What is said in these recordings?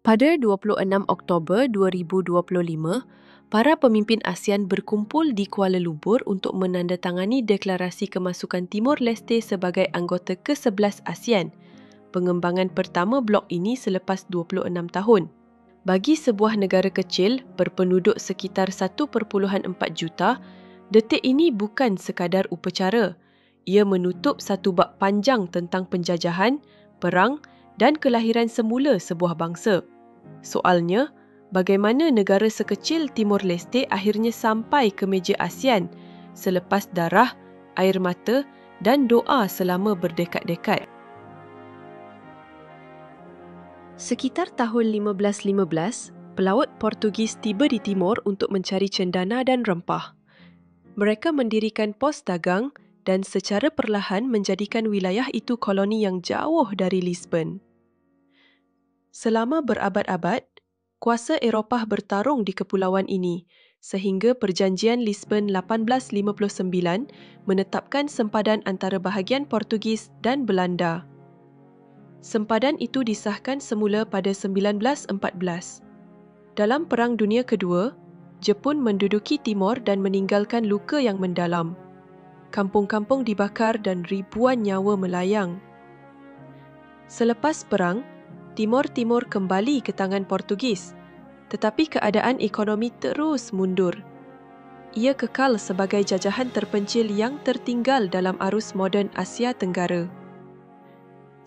Pada 26 Oktober 2025, para pemimpin ASEAN berkumpul di Kuala Lumpur untuk menandatangani Deklarasi Kemasukan Timor Leste sebagai anggota ke-11 ASEAN, pengembangan pertama blok ini selepas 26 tahun. Bagi sebuah negara kecil berpenduduk sekitar 1.4 juta, detik ini bukan sekadar upacara. Ia menutup satu bab panjang tentang penjajahan, perang dan kelahiran semula sebuah bangsa. Soalnya, bagaimana negara sekecil Timor Leste akhirnya sampai ke meja ASEAN selepas darah, air mata dan doa selama berdekad-dekad? Sekitar tahun 1515, pelaut Portugis tiba di Timor untuk mencari cendana dan rempah. Mereka mendirikan pos dagang dan secara perlahan menjadikan wilayah itu koloni yang jauh dari Lisbon. Selama berabad-abad, kuasa Eropah bertarung di kepulauan ini sehingga Perjanjian Lisbon 1859 menetapkan sempadan antara bahagian Portugis dan Belanda. Sempadan itu disahkan semula pada 1914. Dalam Perang Dunia Kedua, Jepun menduduki Timor dan meninggalkan luka yang mendalam. Kampung-kampung dibakar dan ribuan nyawa melayang. Selepas perang, Timor Timur kembali ke tangan Portugis, tetapi keadaan ekonomi terus mundur. Ia kekal sebagai jajahan terpencil yang tertinggal dalam arus moden Asia Tenggara.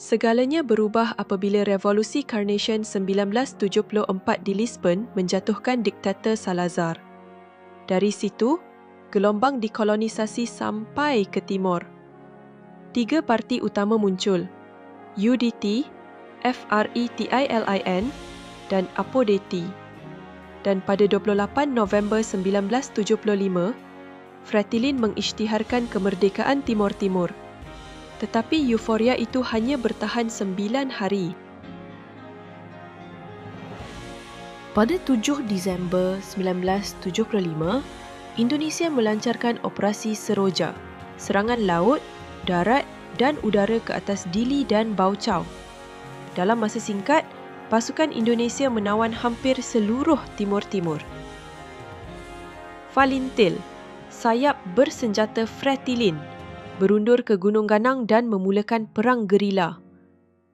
Segalanya berubah apabila Revolusi Carnation 1974 di Lisbon menjatuhkan diktator Salazar. Dari situ, gelombang dekolonisasi sampai ke Timor. 3 parti utama muncul, UDT, FRETILIN dan APODETI. Dan pada 28 November 1975, Fretilin mengisytiharkan kemerdekaan Timor Timur. Tetapi euforia itu hanya bertahan 9 hari. Pada 7 Disember 1975, Indonesia melancarkan Operasi Seroja, serangan laut, darat dan udara ke atas Dili dan Baucau. Dalam masa singkat, pasukan Indonesia menawan hampir seluruh Timor Timur. Falintil, sayap bersenjata Fretilin, berundur ke Gunung Ganang dan memulakan perang gerila.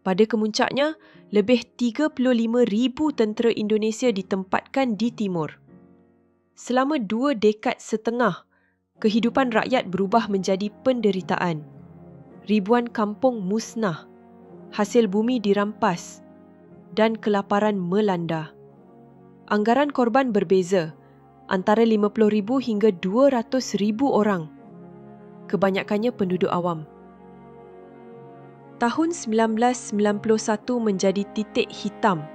Pada kemuncaknya, lebih 35,000 tentera Indonesia ditempatkan di Timor. Selama 2 dekad setengah, kehidupan rakyat berubah menjadi penderitaan. Ribuan kampung musnah, hasil bumi dirampas dan kelaparan melanda. Anggaran korban berbeza, antara 50,000 hingga 200,000 orang. Kebanyakannya penduduk awam. Tahun 1991 menjadi titik hitam.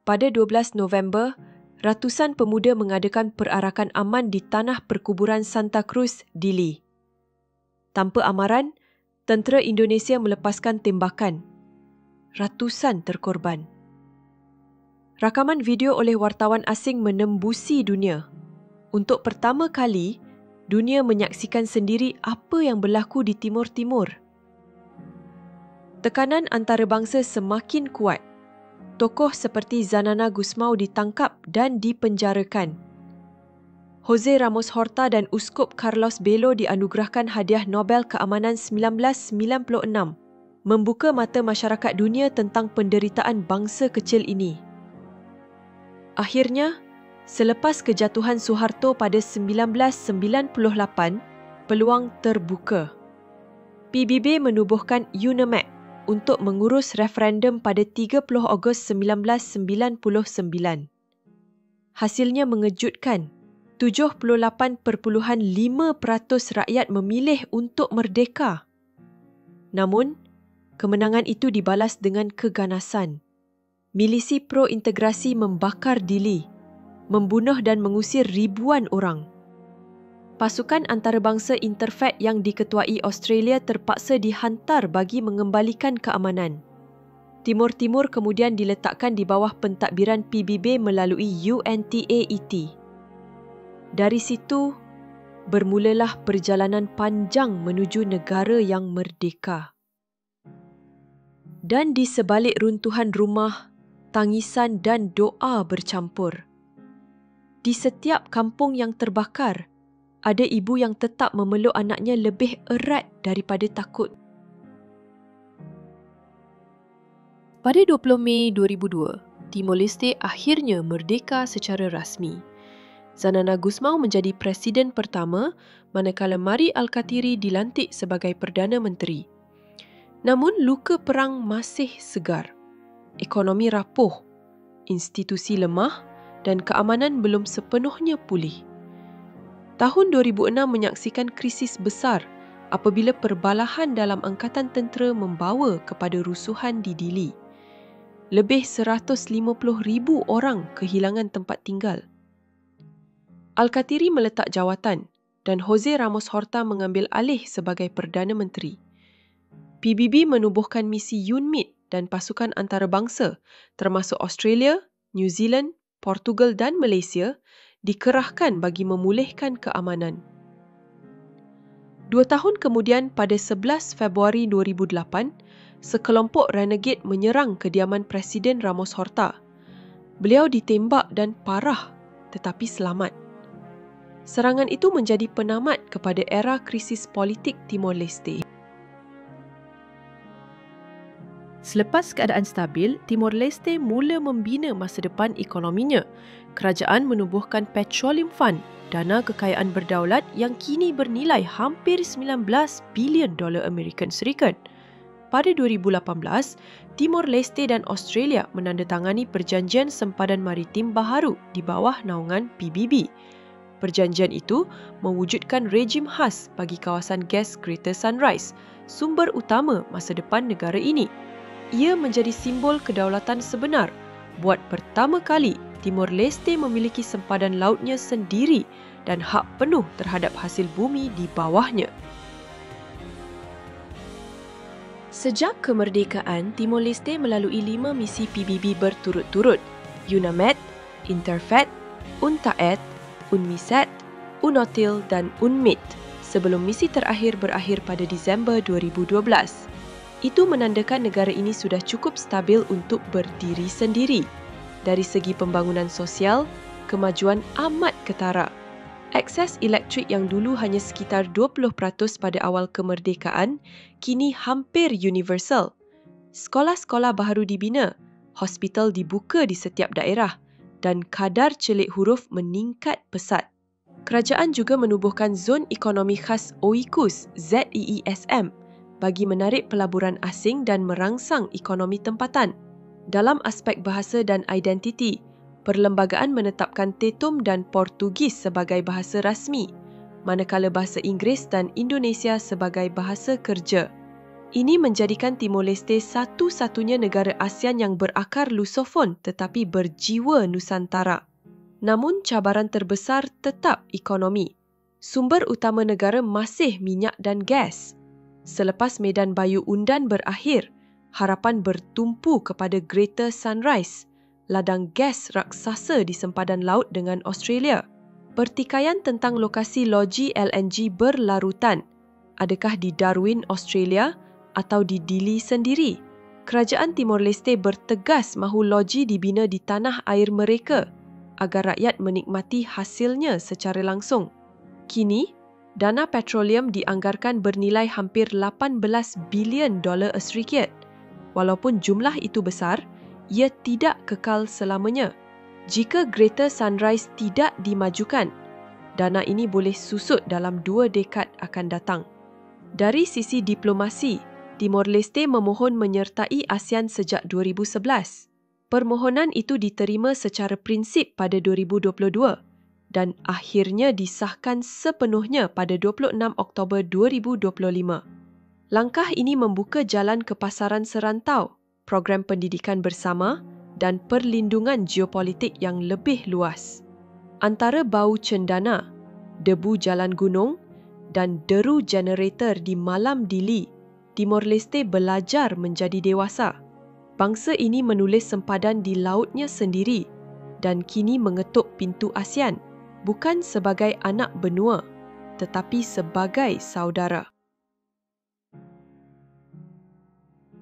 Pada 12 November, ratusan pemuda mengadakan perarakan aman di tanah perkuburan Santa Cruz, Dili. Tanpa amaran, tentera Indonesia melepaskan tembakan. Ratusan terkorban. Rakaman video oleh wartawan asing menembusi dunia. Untuk pertama kali, dunia menyaksikan sendiri apa yang berlaku di Timor Timur. Tekanan antarabangsa semakin kuat. Tokoh seperti Zanana Gusmao ditangkap dan dipenjarakan. Jose Ramos Horta dan Uskup Carlos Belo dianugerahkan Hadiah Nobel Keamanan 1996, membuka mata masyarakat dunia tentang penderitaan bangsa kecil ini. Akhirnya, selepas kejatuhan Suharto pada 1998, peluang terbuka. PBB menubuhkan UNAMAC untuk mengurus referendum pada 30 Ogos 1999. Hasilnya mengejutkan. 78.5% rakyat memilih untuk merdeka. Namun, kemenangan itu dibalas dengan keganasan. Milisi pro-integrasi membakar Dili, membunuh dan mengusir ribuan orang. Pasukan antarabangsa Interfact yang diketuai Australia terpaksa dihantar bagi mengembalikan keamanan. Timor Timur kemudian diletakkan di bawah pentadbiran PBB melalui UNTAET. Dari situ, bermulalah perjalanan panjang menuju negara yang merdeka. Dan di sebalik runtuhan rumah, tangisan dan doa bercampur. Di setiap kampung yang terbakar, ada ibu yang tetap memeluk anaknya lebih erat daripada takut. Pada 20 Mei 2002, Timor Leste akhirnya merdeka secara rasmi. Zanana Gusmao menjadi presiden pertama, manakala Mari Alkatiri dilantik sebagai Perdana Menteri. Namun, luka perang masih segar. Ekonomi rapuh, institusi lemah dan keamanan belum sepenuhnya pulih. Tahun 2006 menyaksikan krisis besar apabila perbalahan dalam angkatan tentera membawa kepada rusuhan di Dili. Lebih 150,000 orang kehilangan tempat tinggal. Alkatiri meletak jawatan dan Jose Ramos Horta mengambil alih sebagai Perdana Menteri. PBB menubuhkan misi UNMIT dan pasukan antarabangsa termasuk Australia, New Zealand, Portugal dan Malaysia dikerahkan bagi memulihkan keamanan. 2 tahun kemudian pada 11 Februari 2008, sekelompok renegade menyerang kediaman Presiden Ramos Horta. Beliau ditembak dan parah tetapi selamat. Serangan itu menjadi penamat kepada era krisis politik Timor Leste. Selepas keadaan stabil, Timor Leste mula membina masa depan ekonominya. Kerajaan menubuhkan Petroleum Fund, dana kekayaan berdaulat yang kini bernilai hampir 19 bilion dolar American Syarikat. Pada 2018, Timor Leste dan Australia menandatangani Perjanjian Sempadan Maritim Baharu di bawah naungan PBB. Perjanjian itu mewujudkan rejim khas bagi kawasan gas Greater Sunrise, sumber utama masa depan negara ini. Ia menjadi simbol kedaulatan sebenar. Buat pertama kali, Timor Leste memiliki sempadan lautnya sendiri dan hak penuh terhadap hasil bumi di bawahnya. Sejak kemerdekaan, Timor Leste melalui 5 misi PBB berturut-turut: UNAMED, Interfed, UNTAED, UNMISAT, UNOTIL dan UNMIT, sebelum misi terakhir berakhir pada Disember 2012. Itu menandakan negara ini sudah cukup stabil untuk berdiri sendiri. Dari segi pembangunan sosial, kemajuan amat ketara. Akses elektrik yang dulu hanya sekitar 20% pada awal kemerdekaan, kini hampir universal. Sekolah-sekolah baharu dibina, hospital dibuka di setiap daerah dan kadar celik huruf meningkat pesat. Kerajaan juga menubuhkan Zon Ekonomi Khas OIKUS ZEESM bagi menarik pelaburan asing dan merangsang ekonomi tempatan. Dalam aspek bahasa dan identiti, perlembagaan menetapkan Tetum dan Portugis sebagai bahasa rasmi, manakala bahasa Inggeris dan Indonesia sebagai bahasa kerja. Ini menjadikan Timor Leste satu-satunya negara ASEAN yang berakar lusofon tetapi berjiwa Nusantara. Namun cabaran terbesar tetap ekonomi. Sumber utama negara masih minyak dan gas. Selepas Medan Bayu Undan berakhir, harapan bertumpu kepada Greater Sunrise, ladang gas raksasa di sempadan laut dengan Australia. Pertikaian tentang lokasi loji LNG berlarutan. Adakah di Darwin, Australia atau di Dili sendiri? Kerajaan Timor Leste bertegas mahu loji dibina di tanah air mereka agar rakyat menikmati hasilnya secara langsung. Kini, dana petroleum dianggarkan bernilai hampir 18 bilion dolar Australia. Walaupun jumlah itu besar, ia tidak kekal selamanya. Jika Greater Sunrise tidak dimajukan, dana ini boleh susut dalam 2 dekad akan datang. Dari sisi diplomasi, Timor Leste memohon menyertai ASEAN sejak 2011. Permohonan itu diterima secara prinsip pada 2022 dan akhirnya disahkan sepenuhnya pada 26 Oktober 2025. Langkah ini membuka jalan ke pasaran serantau, program pendidikan bersama dan perlindungan geopolitik yang lebih luas. Antara bau cendana, debu jalan gunung dan deru generator di malam Dili, Timor Leste belajar menjadi dewasa. Bangsa ini menulis sempadan di lautnya sendiri dan kini mengetuk pintu ASEAN, bukan sebagai anak benua, tetapi sebagai saudara.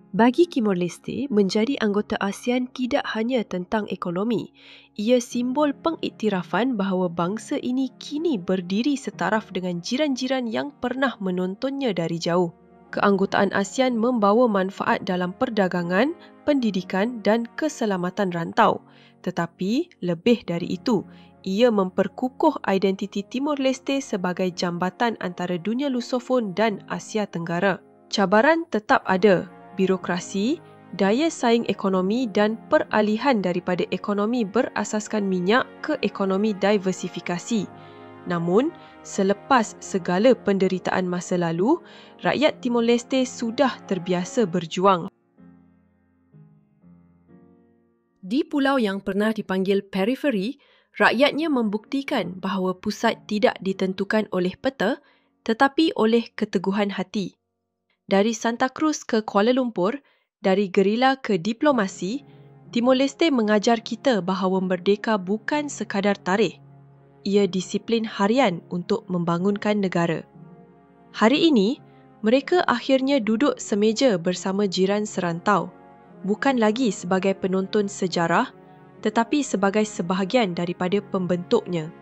Bagi Timor Leste, menjadi anggota ASEAN tidak hanya tentang ekonomi. Ia simbol pengiktirafan bahawa bangsa ini kini berdiri setaraf dengan jiran-jiran yang pernah menontonnya dari jauh. Keanggotaan ASEAN membawa manfaat dalam perdagangan, pendidikan dan keselamatan rantau. Tetapi, lebih dari itu, ia memperkukuh identiti Timor Leste sebagai jambatan antara dunia lusofon dan Asia Tenggara. Cabaran tetap ada. Birokrasi, daya saing ekonomi dan peralihan daripada ekonomi berasaskan minyak ke ekonomi diversifikasi. Namun, selepas segala penderitaan masa lalu, rakyat Timor Leste sudah terbiasa berjuang. Di pulau yang pernah dipanggil periferi, rakyatnya membuktikan bahawa pusat tidak ditentukan oleh peta tetapi oleh keteguhan hati. Dari Santa Cruz ke Kuala Lumpur, dari gerila ke diplomasi, Timor Leste mengajar kita bahawa merdeka bukan sekadar tarikh. Ia disiplin harian untuk membangunkan negara. Hari ini, mereka akhirnya duduk semeja bersama jiran serantau, bukan lagi sebagai penonton sejarah, tetapi sebagai sebahagian daripada pembentuknya.